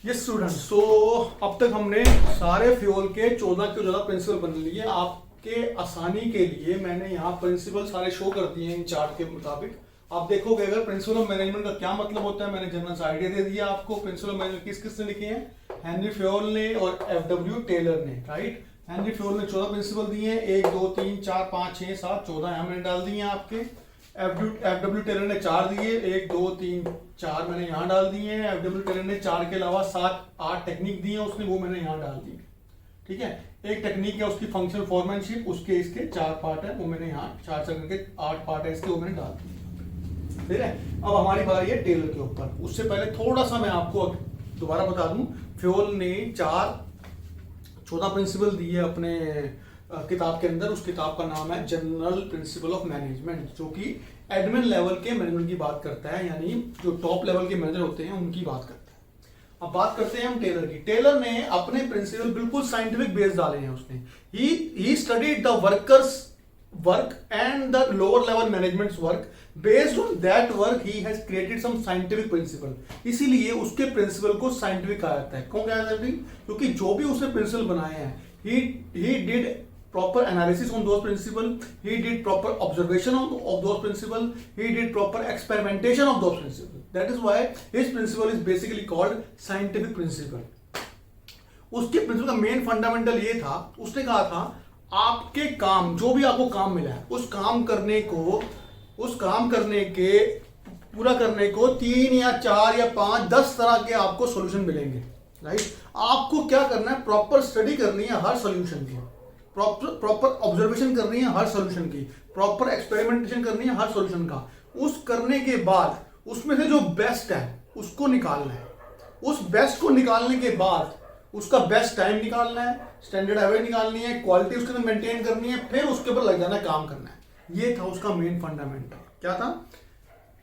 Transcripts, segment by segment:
Yes student, सो अब तक हमने सारे फ्यूल के 14 के 14 प्रिंसिपल बन लिए। आपके आसानी के लिए मैंने यहाँ प्रिंसिपल सारे शो कर दिए हैं इन चार्ट के मुताबिक। आप देखोगे अगर प्रिंसिपल ऑफ मैनेजमेंट का क्या मतलब होता है, मैंने जनरल आइडिया दे दिया आपको। प्रिंसिपल ऑफ मैनेजमेंट किस किस ने लिखे हैं, हेनरी फ्यूल ने और एफ.डब्ल्यू. टेलर ने, राइट। हेनरी फ्यूल ने 14 प्रिंसिपल दिए हैं, 1 2 3 4 5 6 7 14 यहाँ मैंने डाल दिए हैं आपके। एफ.डब्ल्यू. टेलर ने 4 दिए, 1 2 3 4 मैंने यहाँ डाल दिए हैं। एफ.डब्ल्यू. टेलर ने 4 के अलावा 7 8 टेक्निक दी है उसने, वो मैंने यहाँ डाल दी। ठीक है, एक टेक्निक है उसकी फंक्शनल फॉरमैनशिप, उसके इसके 4 पार्ट है, वो मैंने यहाँ 4 करके 8 पार्ट है इसके, वो मैंने डाल दिए। ठीक है, अब हमारी बारी है टेलर के ऊपर। उससे पहले थोड़ा सा मैं आपको दोबारा बता दूं, फ्यूल ने 14 प्रिंसिपल दिए अपने किताब के अंदर। उस किताब का नाम है जनरल प्रिंसिपल ऑफ मैनेजमेंट, जो कि एडमिन लेवल के मैनेजमेंट की बात करता है, यानी जो टॉप लेवल के मैनेजर होते हैं उनकी बात करता है। अब बात करते हैं हम टेलर की। टेलर ने अपने प्रिंसिपल बिल्कुल साइंटिफिक बेस डाले हैं उसने। He studied the workers work and the lower level managements work, based on that work he has created some scientific principle. इसीलिए उसके प्रिंसिपल को साइंटिफिक कहा जाता है। कौन कहा जाता है? क्योंकि जो भी उसने प्रिंसिपल बनाए हैं, he did proper analysis on those principle, he did proper observation of those principle, he did proper experimentation of those principle. That is why his principle is basically called scientific principle. उसके principal का main fundamental ये था, उसने कहा था आपके काम, जो भी आपको काम मिला है, उस काम करने के पूरा करने को 3 या 4 या 5 10 तरह के आपको सॉल्यूशन मिलेंगे, राइट। आपको क्या करना है, प्रॉपर स्टडी करनी है हर सॉल्यूशन की, प्रॉपर ऑब्जर्वेशन करनी है हर सॉल्यूशन की, प्रॉपर एक्सपेरिमेंटेशन करनी है हर सॉल्यूशन का। उस करने के बाद उसमें से जो बेस्ट है उसको निकालना है। उस बेस्ट को निकालने के बाद उसका बेस्ट टाइम निकालना है, स्टैंडर्ड एवरेज निकालनी है, क्वालिटी उसके अंदर मेंटेन करनी है, फिर उसके ऊपर लग जाना है, काम करना है। ये था उसका मेन फंडामेंटल। क्या था?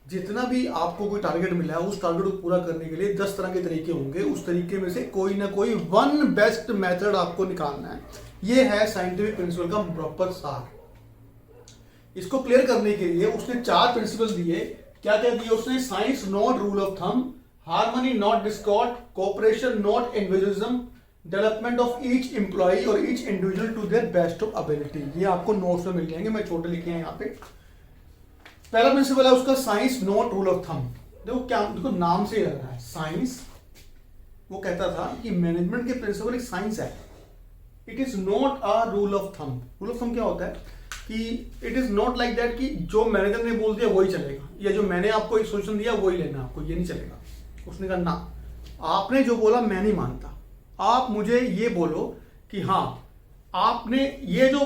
जितना भी आपको कोई टारगेट मिला है, उस टारगेट को पूरा करने के लिए 10 तरह के तरीके होंगे, उस तरीके में से कोई ना कोई वन बेस्ट मेथड आपको निकालना है। ये है साइंटिफिक प्रिंसिपल का प्रॉपर सार। इसको क्लियर करने के लिए उसने 4 प्रिंसिपल दिए। क्या क्या दिए उसने? Science not rule of thumb, harmony not discord, cooperation not individualism, development of each employ और each individual to their best of ability. ये आपको नोट्स में मिल जाएंगे, मैं छोटे लिखे हैं यहाँ पे। पहला प्रिंसिपल है उसका science not rule of thumb. देखो क्या, देखो नाम से लग रहा है साइंस। वो कहता था कि मैनेजमेंट के प्रिंसिपल एक साइंस है, it is not a rule of thumb. Rule of thumb क्या होता है कि it is not like that कि जो मैनेजर ने बोल दिया वही चलेगा, या जो मैंने आपको एक सोल्यूशन दिया वही लेना आपको, ये नहीं चलेगा। उसने कहा ना, आपने जो बोला मैं नहीं मानता, आप मुझे ये बोलो कि हाँ आपने ये जो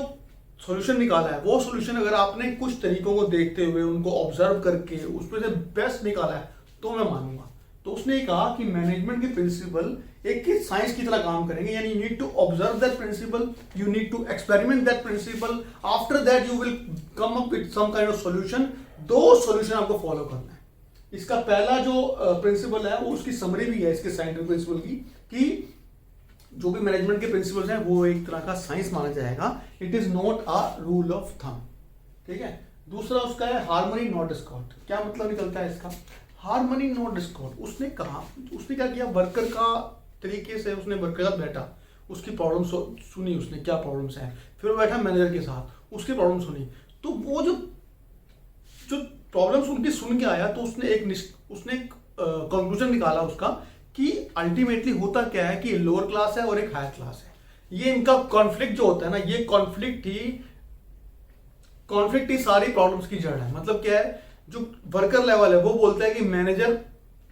सॉल्यूशन निकाला है, वो सॉल्यूशन अगर आपने कुछ तरीकों को देखते हुए उनको ऑब्जर्व करके उसमें से बेस्ट निकाला है तो मैं मानूंगा। तो उसने कहा कि मैनेजमेंट के प्रिंसिपल एक ही साइंस की तरह काम करेंगे, यानी you need to observe that principle, you need to experiment that principle, after that you will come up with some kind of solution. 2 solution आपको फॉलो करना है। इसका पहला जो प्रिंसिपल है वो उसकी समरी भी है इसके साइंटिफिक प्रिंसिपल की, कि जो भी मैनेजमेंट के प्रिंसिपल्स हैं वो एक तरह का साइंस माना जाएगा, it is not a rule of thumb. ठीक है। दूसरा उसका है हार्मनी नॉट डिस्कॉर्ड। क्या मतलब निकलता है इसका? Harmony not Discord. उसने कहा, उसने क्या किया, वर्कर का तरीके से उसने वर्कर का बैठा, उसकी प्रॉब्लम सुनी, उसने क्या प्रॉब्लम्स हैं, फिर वो बैठा मैनेजर के साथ, उसकी प्रॉब्लम सुनी। तो वो जो प्रॉब्लम्स उनकी सुन के आया, तो उसने एक कंक्लूजन निकाला उसका कि अल्टीमेटली होता क्या है कि लोअर क्लास है और एक हायर क्लास है। ये इनका कॉन्फ्लिक्ट जो होता है ना, ये कॉन्फ्लिक्ट ही सारी प्रॉब्लम्स की जड़ है। मतलब क्या है, जो वर्कर लेवल है वो बोलता है कि मैनेजर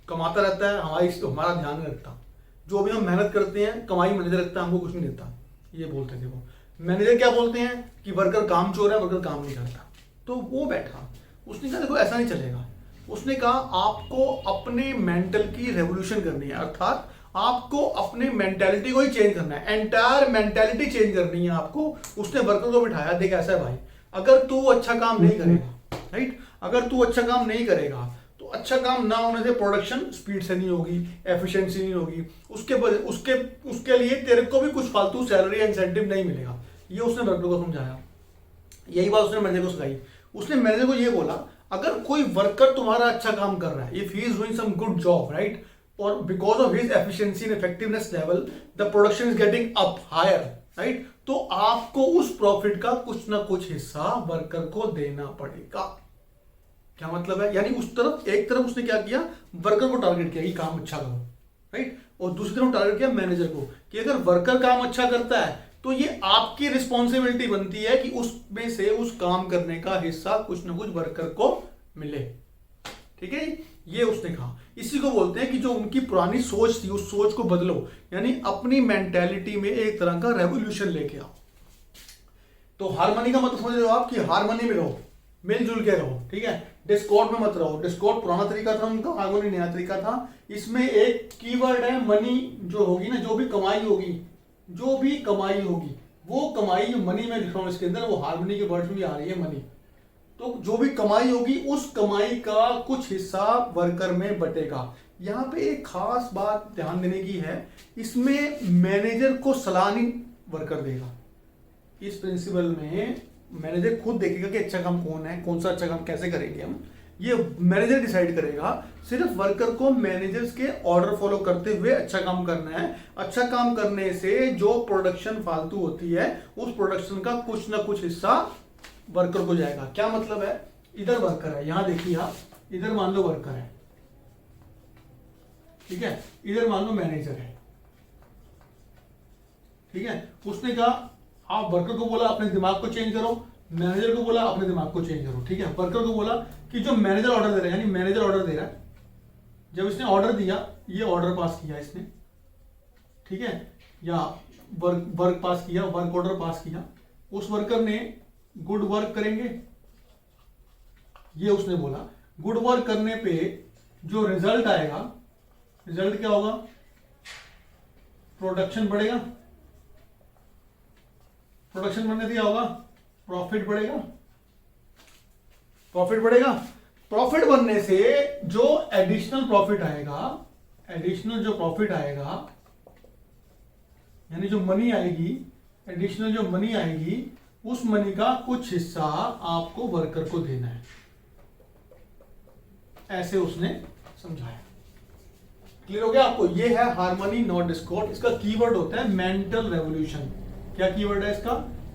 कमाता रहता है, हमारा ध्यान नहीं रखता, जो भी हम मेहनत करते हैं कमाई मैनेजर रखता है, हमको कुछ नहीं देता, ये बोलते थे वो। मैनेजर क्या बोलते हैं कि वर्कर काम चोर है, वर्कर काम नहीं करता। तो वो बैठा, उसने कहा देखो ऐसा नहीं चलेगा। उसने कहा आपको अपने मेंटल की रेवोल्यूशन करनी है, अर्थात आपको अपने मेंटालिटी को ही चेंज करना है, एंटायर मेंटालिटी चेंज करनी है आपको। उसने वर्कर को बिठाया, देख ऐसा है भाई, अगर तू अच्छा काम नहीं करेगा, राइट, अगर तू अच्छा काम नहीं करेगा तो अच्छा काम ना होने से प्रोडक्शन स्पीड से नहीं होगी, एफिशिएंसी नहीं होगी, उसके लिए तेरे को भी कुछ फालतू सैलरी इंसेंटिव नहीं मिलेगा। ये उसने वर्कर को समझाया, यही बात उसने मैनेजर को सिखाई। उसने मैनेजर को ये बोला, अगर कोई वर्कर तुम्हारा अच्छा काम कर रहा है, if he is doing some good job, right, और because of his efficiency and effectiveness level the production is getting up higher, right. तो आपको उस प्रॉफिट का कुछ ना कुछ हिस्सा वर्कर को देना पड़ेगा। क्या मतलब है? यानी उस तरफ, एक तरफ उसने क्या किया, वर्कर को टारगेट किया कि काम अच्छा करो, राइट, और दूसरी तरफ टारगेट किया मैनेजर को कि अगर वर्कर काम अच्छा करता है तो ये आपकी रिस्पॉन्सिबिलिटी बनती है कि उसमें से उस काम करने का हिस्सा कुछ ना कुछ वर्कर को मिले। ठीक है, ये उसने कहा। इसी को बोलते हैं कि जो उनकी पुरानी सोच थी उस सोच को बदलो, यानी अपनी मेंटेलिटी में एक तरह का रेवोल्यूशन लेके आओ। तो हारमनी का मतलब समझ रहे हो आप कि हारमनी में रहो, मिलजुल के रहो, ठीक है, डिस्कॉर्ड में मत रहो। डिस्कॉर्ड पुराना तरीका था उनका, हारमनी नया तरीका था। इसमें एक कीवर्ड है मनी, जो होगी ना, जो भी कमाई होगी वो कमाई जो मनी में लिख रहा हूं इसके अंदर, वो हारमनी के वर्ड में आ रही है मनी। तो जो भी कमाई होगी उस कमाई का कुछ हिस्सा वर्कर में बटेगा। यहां पे एक खास बात ध्यान देने की है, इसमें मैनेजर को सलाह नहीं वर्कर देगा। इस प्रिंसिपल में मैनेजर खुद देखेगा कि अच्छा काम कौन है, कौन सा अच्छा काम कैसे करेंगे हम, ये मैनेजर डिसाइड करेगा। सिर्फ वर्कर को मैनेजर्स के ऑर्डर फॉलो करते हुए अच्छा काम करना है। अच्छा काम करने से जो प्रोडक्शन फालतू होती है उस प्रोडक्शन का कुछ ना कुछ हिस्सा वर्कर को जाएगा। क्या मतलब है? इधर वर्कर है, यहां देखिए आप, इधर मान लो वर्कर है, ठीक है, इधर मान लो मैनेजर है, ठीक है। उसने कहा, आप वर्कर को बोला अपने दिमाग को चेंज करो, मैनेजर को बोला अपने दिमाग को चेंज करो, ठीक है। वर्कर को बोला कि जो मैनेजर ऑर्डर दे रहा है, यानी मैनेजर ऑर्डर दे रहा है, जब इसने ऑर्डर दिया, ये ऑर्डर पास किया इसने, ठीक है, या वर्क पास किया, वर्क ऑर्डर पास किया, उस वर्कर ने गुड वर्क करेंगे, ये उसने बोला। गुड वर्क करने पे जो रिजल्ट आएगा, रिजल्ट क्या होगा? प्रोडक्शन बढ़ेगा, प्रोडक्शन बढ़ने से क्या होगा? प्रॉफिट बढ़ेगा, प्रॉफिट बढ़ेगा। प्रॉफिट बनने से जो एडिशनल प्रॉफिट आएगा, एडिशनल जो प्रॉफिट आएगा, यानी जो मनी आएगी, एडिशनल जो मनी आएगी, उस मनी का कुछ हिस्सा आपको वर्कर को देना है। ऐसे उसने समझाया। क्लियर हो गया आपको? ये है हार्मनी नॉट डिस्कॉर्ड। इसका कीवर्ड होता है मेंटल रेवोल्यूशन। क्या कीवर्ड है इसका?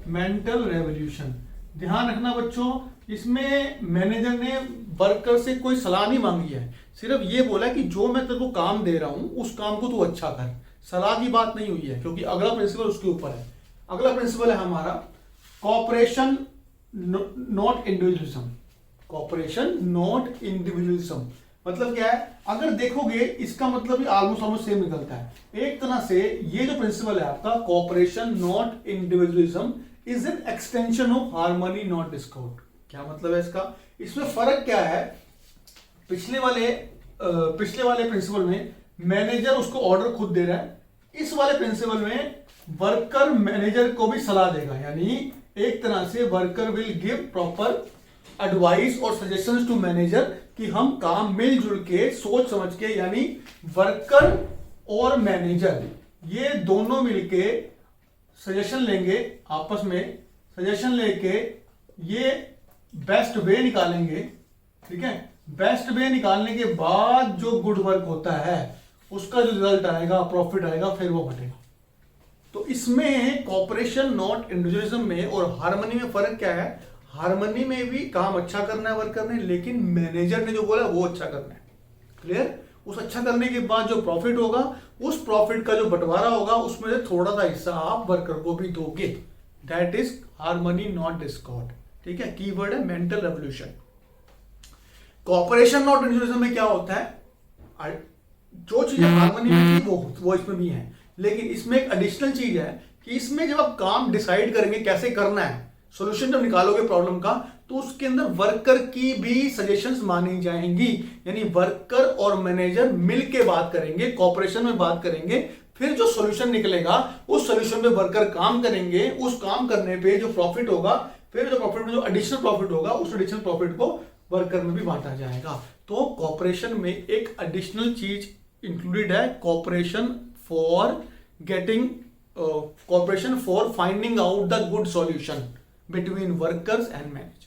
Mental revolution. ध्यान रखना बच्चों, इसमें मैनेजर ने वर्कर से कोई सलाह नहीं मांगी है, सिर्फ ये बोला कि जो मैं तेरे को काम दे रहा हूं उस काम को तू अच्छा कर। सलाह की बात नहीं हुई है, क्योंकि अगला प्रिंसिपल उसके ऊपर है। अगला प्रिंसिपल है हमारा cooperation not individualism. Cooperation not individualism मतलब क्या है? अगर देखोगे इसका मतलब भी ऑलमोस्ट सेम निकलता है। एक तरह से ये जो प्रिंसिपल है आपका, cooperation not individualism is an extension of harmony not discord. क्या मतलब है इसका? इसमें फर्क क्या है? पिछले वाले प्रिंसिपल में मैनेजर उसको ऑर्डर खुद दे रहा है, इस वाले प्रिंसिपल में वर्कर मैनेजर को भी सलाह देगा। यानी एक तरह से worker will give proper advice और सजेशंस टू मैनेजर कि हम काम मिलजुल के, सोच समझ के, यानी वर्कर और मैनेजर ये दोनों मिलके सजेशन लेंगे, आपस में सजेशन लेके ये बेस्ट वे निकालेंगे, ठीक है। बेस्ट वे निकालने के बाद जो गुड वर्क होता है उसका जो रिजल्ट आएगा, प्रॉफिट आएगा, फिर वो बटेगा। तो इसमें कॉपरेशन नॉट इंडिविजुअलिज्म में और हार्मनी में फर्क क्या है? हार्मनी में भी काम अच्छा करना है वर्कर ने, लेकिन मैनेजर ने जो बोला वो अच्छा करना है। क्लियर? उस अच्छा करने के बाद जो प्रॉफिट होगा, उस प्रॉफिट का जो बंटवारा होगा उसमें से थोड़ा सा हिस्सा आप वर्कर को भी दोगे। That is harmony not discord. ठीक है, कीवर्ड है mental revolution. Cooperation not individualism में क्या होता है? जो चीजें हार्मनी में थी वो इसमें भी है, लेकिन इसमें एक एडिशनल चीज है कि इसमें जब आप काम डिसाइड करेंगे कैसे करना है, सॉल्यूशन जब निकालोगे प्रॉब्लम का, तो उसके अंदर वर्कर की भी सजेशंस मानी जाएंगी। यानी वर्कर और मैनेजर मिलके बात करेंगे, कॉपरेशन में बात करेंगे, फिर जो सॉल्यूशन निकलेगा उस सॉल्यूशन पे वर्कर काम करेंगे। उस काम करने पे जो प्रॉफिट होगा, फिर जो प्रॉफिट में जो एडिशनल प्रॉफिट होगा, उस एडिशनल प्रॉफिट को वर्कर में भी बांटा जाएगा। तो कॉपरेशन में एक एडिशनल चीज इंक्लूडेड है, corporation for finding out the good solution between workers and managers.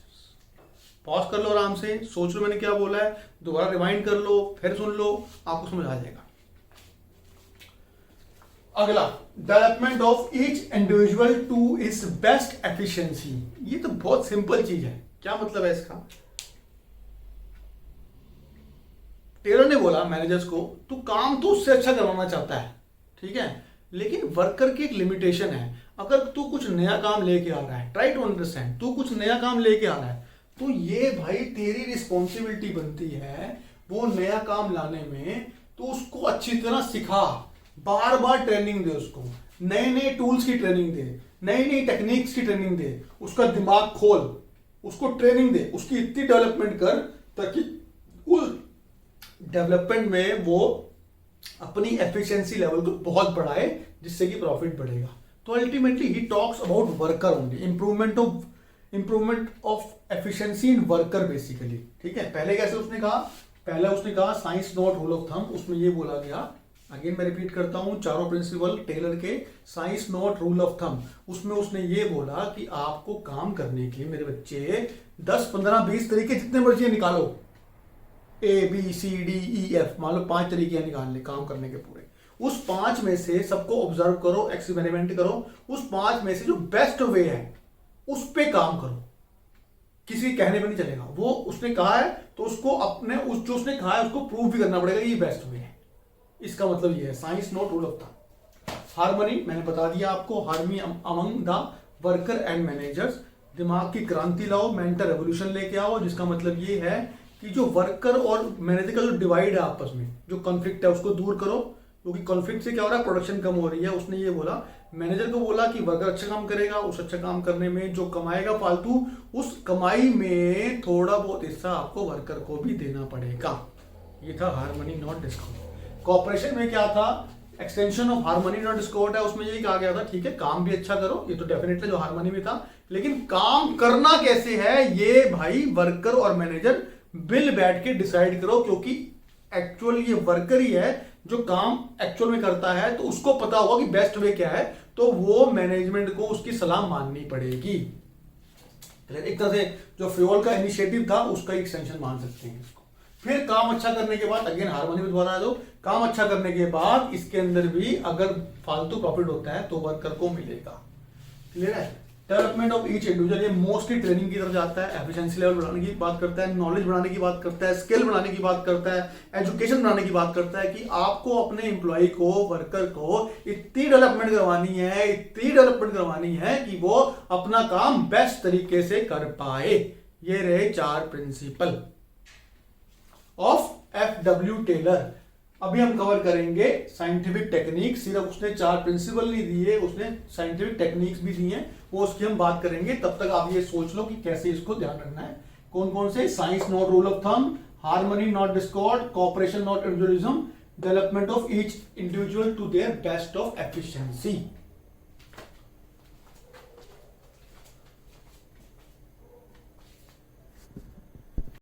Pause कर लो, आराम से सोच लो मैंने क्या बोला है, दोबारा रिवाइंड कर लो, फिर सुन लो, आपको समझ आ जाएगा। अगला, development of each individual two is best efficiency. ये तो बहुत सिंपल चीज है। क्या मतलब है इसका? टेलर ने बोला मैनेजर्स को, तू काम तो उससे अच्छा करवाना चाहता है, ठीक है, लेकिन वर्कर की एक लिमिटेशन है। अगर तू कुछ नया काम लेके आ रहा है, ट्राई टू अंडरस्टैंड, तू कुछ नया काम लेके आ रहा है, तो ये भाई तेरी रिस्पॉन्सिबिलिटी बनती है वो नया काम लाने में। तो उसको अच्छी तरह सिखा, बार बार ट्रेनिंग दे, उसको नए नए टूल्स की ट्रेनिंग दे, नई नई टेक्निक्स की ट्रेनिंग दे, उसका दिमाग खोल, उसको ट्रेनिंग दे, उसकी इतनी डेवलपमेंट कर ताकि उस डेवलपमेंट में वो अपनी एफिशिएंसी लेवल को बहुत बढ़ाए, जिससे कि प्रॉफिट बढ़ेगा। तो ultimately he talks about worker only, improvement of efficiency in worker basically, ठीक है। पहले कैसे उसने कहा? पहले उसने कहा science not rule of thumb, उसमें ये बोला गया, अगेन मैं रिपीट करता हूं, चारों प्रिंसिपल टेलर के, science not rule of thumb. उसमें उसने ये बोला कि आपको काम करने के मेरे बच्चे 10 15 20 तरीके जितने मर्जी निकालो, ABCDEF, मान लो 5 तरीके निकाल ले काम करने के पूरे। उस 5 में से सबको ऑब्जर्व करो, एक्सपेरिमेंट करो, उस 5 में से जो बेस्ट वे है उस पे काम करो, किसी कहने पे नहीं चलेगा। वो उसने कहा है तो उसको अपने उस जो उसने कहा है उसको प्रूव भी करना पड़ेगा, ये बेस्ट वे है। इसका मतलब ये है science not rule of thumb. Harmony मैंने बता दिया आपको, harmony among the worker and managers, दिमाग की क्रांति लाओ, मेंटल रेवोल्यूशन लेके आओ, जिसका मतलब ये है कि जो वर्कर और मैनेजर का जो डिवाइड है आपस में, जो कॉन्फ्लिक्ट है उसको दूर करो, क्योंकि कॉन्फ्लिक्ट से क्या हो रहा है, प्रोडक्शन कम हो रही है। उसने ये बोला, मैनेजर को बोला कि वर्कर अच्छा काम करेगा, उस अच्छा काम करने में जो कमाएगा फालतू, उस कमाई में थोड़ा बहुत हिस्सा आपको वर्कर को भी देना पड़ेगा। ये था हार्मनी नॉट डिस्कॉर्ड। कॉर्पोरेशन में क्या था? Extension of harmony not Discord है, उसमें यही कहा गया था, ठीक है काम भी अच्छा करो, ये तो डेफिनेटली जो हार्मनी में था, लेकिन काम करना कैसे है ये भाई वर्कर और मैनेजर बिल बैठ के डिसाइड करो, क्योंकि एक्चुअल ये वर्कर ही है जो काम एक्चुअल में करता है, तो उसको पता होगा कि बेस्ट वे क्या है, तो वो मैनेजमेंट को उसकी सलाह माननी पड़ेगी। एक तरह से जो फ्यूल का इनिशिएटिव था उसका एक्सटेंशन मान सकते हैं इसको। फिर काम अच्छा करने के बाद, अगेन हार्मनी में दोबारा दो, काम अच्छा करने के बाद इसके अंदर भी अगर फालतू प्रॉफिट होता है तो वर्कर को मिलेगा। क्लियर है? डेवलपमेंट ऑफ ईच इंडिविजुअल, ये मोस्टली ट्रेनिंग की तरफ जाता है, एफिशिएंसी लेवल बढ़ाने की बात करता है, नॉलेज बढ़ाने की बात करता है, स्किल बढ़ाने की बात करता है, एजुकेशन बढ़ाने की बात करता है, कि आपको अपने एम्प्लॉय को, वर्कर को इतनी डेवलपमेंट करवानी है कि वो अपना काम बेस्ट तरीके से कर पाए। ये रहे 4 प्रिंसिपल ऑफ FW टेलर। अभी हम कवर करेंगे साइंटिफिक टेक्निक। सिर्फ उसने 4 प्रिंसिपल नहीं दिए, उसने साइंटिफिक टेक्निक्स भी दी हैं, वो उसकी हम बात करेंगे। तब तक आप ये सोच लो कि कैसे इसको ध्यान रखना है। कौन कौन से? Science not rule of thumb, harmony not discord, cooperation not individualism, development of each individual to their best of efficiency.